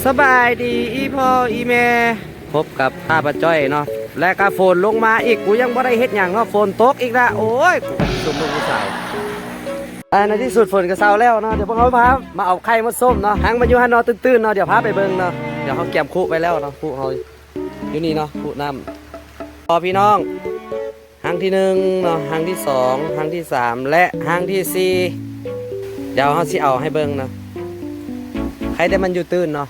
สบายดีอีพ่ออีแม่พบกับข้าพเจ้าเนาะและก็ฝนลงมาอีกกูยังไม่ได้เฮ็ดหยังเนาะฝนตกอีกละโอ้ยกูสมมุติผู้ชายในที่สุดฝนก็เศร้าแล้วเนาะเดี๋ยวพวกเขาพามาเอาไข่มาส้มเนาะหางมันอยู่หันเนาะตื้นๆเนาะเดี๋ยวพาไปเบิ่งเนาะเดี๋ยวเขาเก็บคู่ไปแล้วเนาะคู่เขาอยู่นี่เนาะคู่น้ำพอพี่น้องหางที่1เนาะหางที่2หางที่3และหางที่4เดี๋ยวเขาสิเอาให้เบิ่งเนาะใครแต่มันอยู่ตื้นเนาะ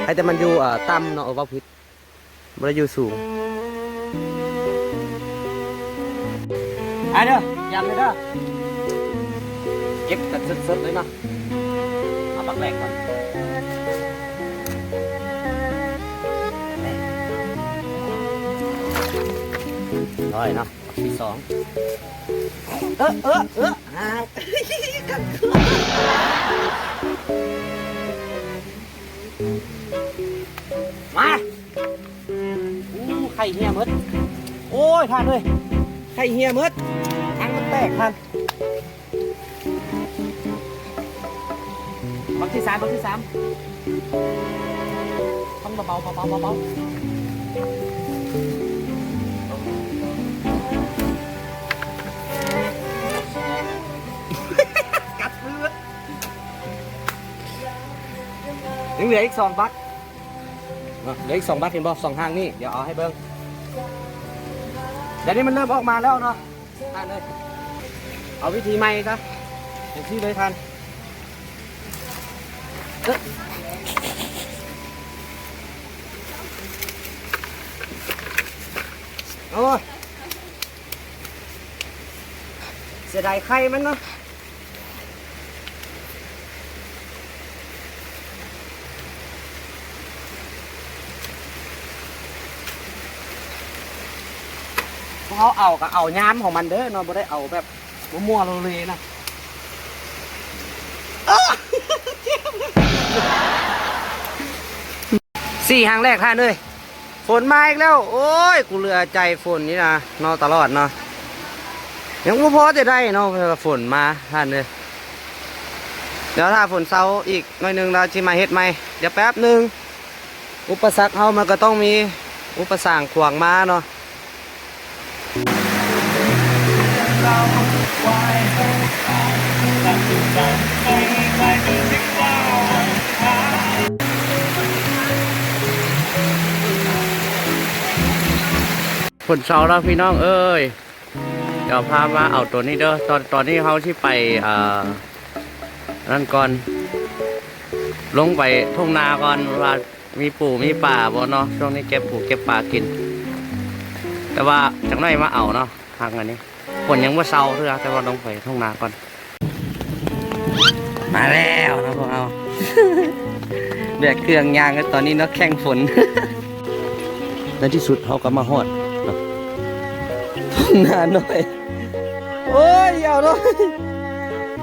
ใครแต่มันอยู่ต่ำเนาะว่าพิษมันอยู่สูงเด้อยำเลยเด้อเก็บกันสดๆเลยเนาะเอาปักแรกก่อนร้อยเนาะที่2มาไข่เหี่ยมดโอ้ยท่านเลยไข่เหี่ยมดทางมันแตกท่านบักที่3ต้องเบากัดมือยังเหลืออีก2 บักเหลืออีก2 บักเห็นบอก2 หางนี่เดี๋ยวเอาให้เบิ้งเดี๋ยวนี้มันเริ่มออกมาแล้วเนาะท่านเลยเอาวิธีใหม่ครับอย่างที่เลยท่านโอ้ยเสียดายไข่มันเนาะเขาเอาก็เอาย้ำของมันเด้อเนาะไม่ได้เอาแบบมั่วๆเลยนะ4 หางแรกท่านเลยฝนมาอีกแล้วโอ้ยกูเหลือใจฝนนี่นะนอนตลอดเนาะยังไม่พอจะได้เนาะฝนมาท่านเลยเดี๋ยวถ้าฝนเศร้าอีกหน่อยนึงเราจะมาเฮ็ดใหม่เดี๋ยวแป๊บนึงอุปสรรคเขามันก็ต้องมีอุปสรรคขวางมาเนาะฝนเช้าแล้วพี่น้องเอ้ยเดี๋ยวพามาเอาตัวนี้เด้อตอนนี้เขาที่ไปนั่นก่อนลงไปทุ่งนาก่อนว่ามีปู่มีป่าบ่เนาะช่วงนี้เก็บปู่เก็บป่ากินแต่ว่าจังไรมาเอาเนาะทางอันนี้ฝนยังว่าเศร้าเถอะแต่ว่าลงไปทุ่งนาก่อนมาแล้วนะพวกเอาแบกเครื่องยางกันตอนนี้เนาะแข่งฝนในที่สุดเขาก็มาฮอดทุ่งนาหน่อยโอ้ยยาวหน่อย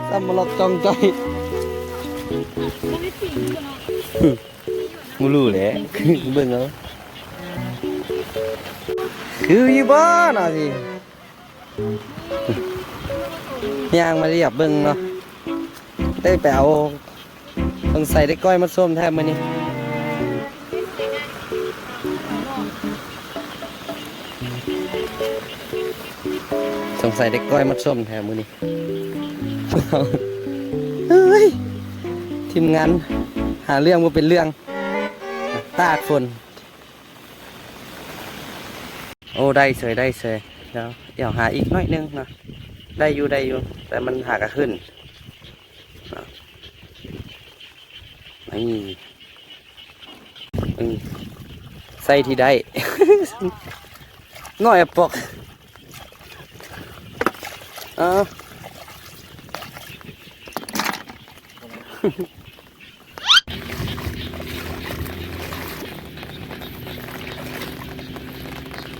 ซ้ำมาหลอกจองใจมูรู้แหละเบิ่งเอาคืออยู่บ้านน่ะสิย่างมาเรียบเบิ่งเนาะได้ไปเอาต้องใส่ได้ก้อยมัดส้มแทบมื้อนี้สงสัยได้ก้อยมัดส้มแทนมือนี้เฮ้ยทีมงานหาเรื่องว่าเป็นเรื่องตากฝนโอ้ได้เสยแล้วเดี๋ยวหาอีกน้อยนึงนะได้อยู่แต่มันหากระขึ้นนี่ใส่ที่ได้น้อยปอก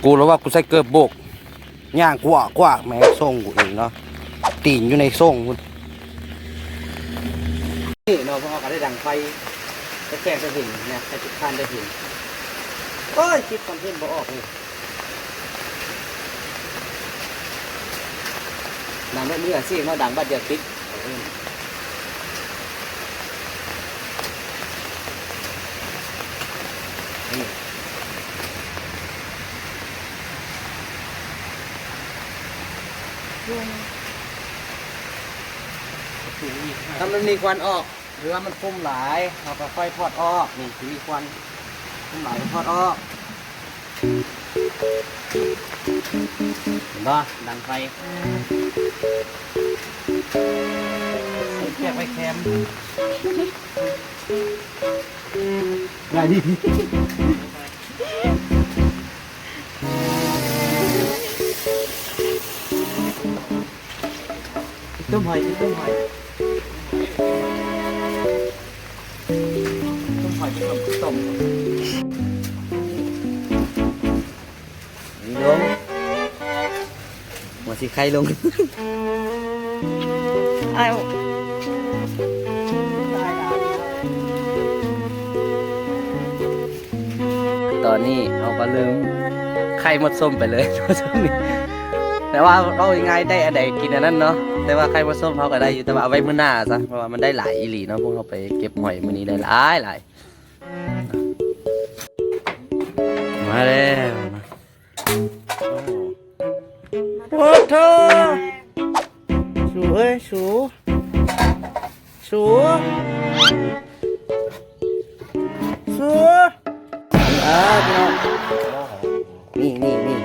กูแล้วว่ากูใส่เกือบโบกย่างกว่าแม่ส่งกูเองเนาะตีนอยู่ในส่งคุณนี่เนาะพอเขาได้ดังไฟจะแก้จะหินเนี่ยใส่จุดคันจะหินโอ้ยคิดคอนเทนต์บ่ออกเลยดังแบบนี้สิเนาะดังบัดเดียวติด ม ง ถ้ามันมีควันออกหรือว่ามันฟุ้มหลายเราก็ค่อยทอดออกนี่ที่มีควันฟุ้มหลายก็ทอดออกเห็นป่ะดังไฟเทียบไปแคมได้ดิต้มหอยต้มหอยต้มหอยที่ผมต้มนี่ลงหัวสีไข่ลงไอ้ตอนนี้เราก็ลืมไข่หมดส้มไปเลยช่วงนี้แต่ว่าเรายังไงได้อะไรกินอันนั้นเนาะแต่ว่าไข่มดส้มเขาก็ได้อยู่แต่ว่าเอาไว้มื้อหน้าซะเพราะว่ามันได้หลายอีหลีเนาะพวกเราไปเก็บหอยมื้อนี้ได้หลายมาแล้วนะโอ้โธ่สูเอ้ยสูพี่น้องนี่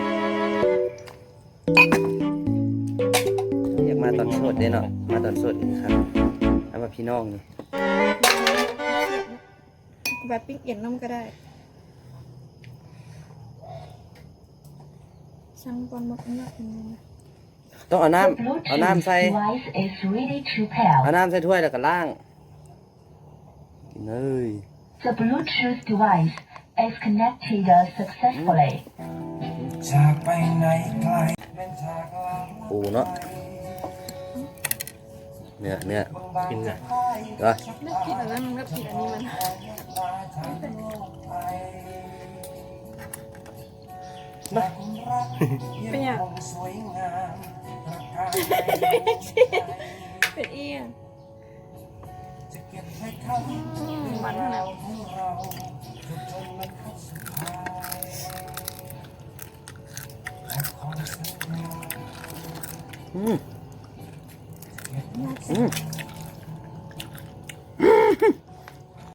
อยากมาตอนสดเด้เนาะมาตอนสดนี่ครับเอามาพี่น้องนี่ แบบปิ้งเอ็นน้ำก็ได้ช่างบอลมาเป็นแบบนี้นะ ต้องเอาน้ำใส่ถ้วยแล้วก็ล้างเลย The Bluetooth device is connected successfully. จากไปไหนไกล ปูเนาะเนื้อกินไงก็ ไม่กินอันนั้นมันก็กินอันนี้มันเป็นอย่างเป็นเอียงมันขนาด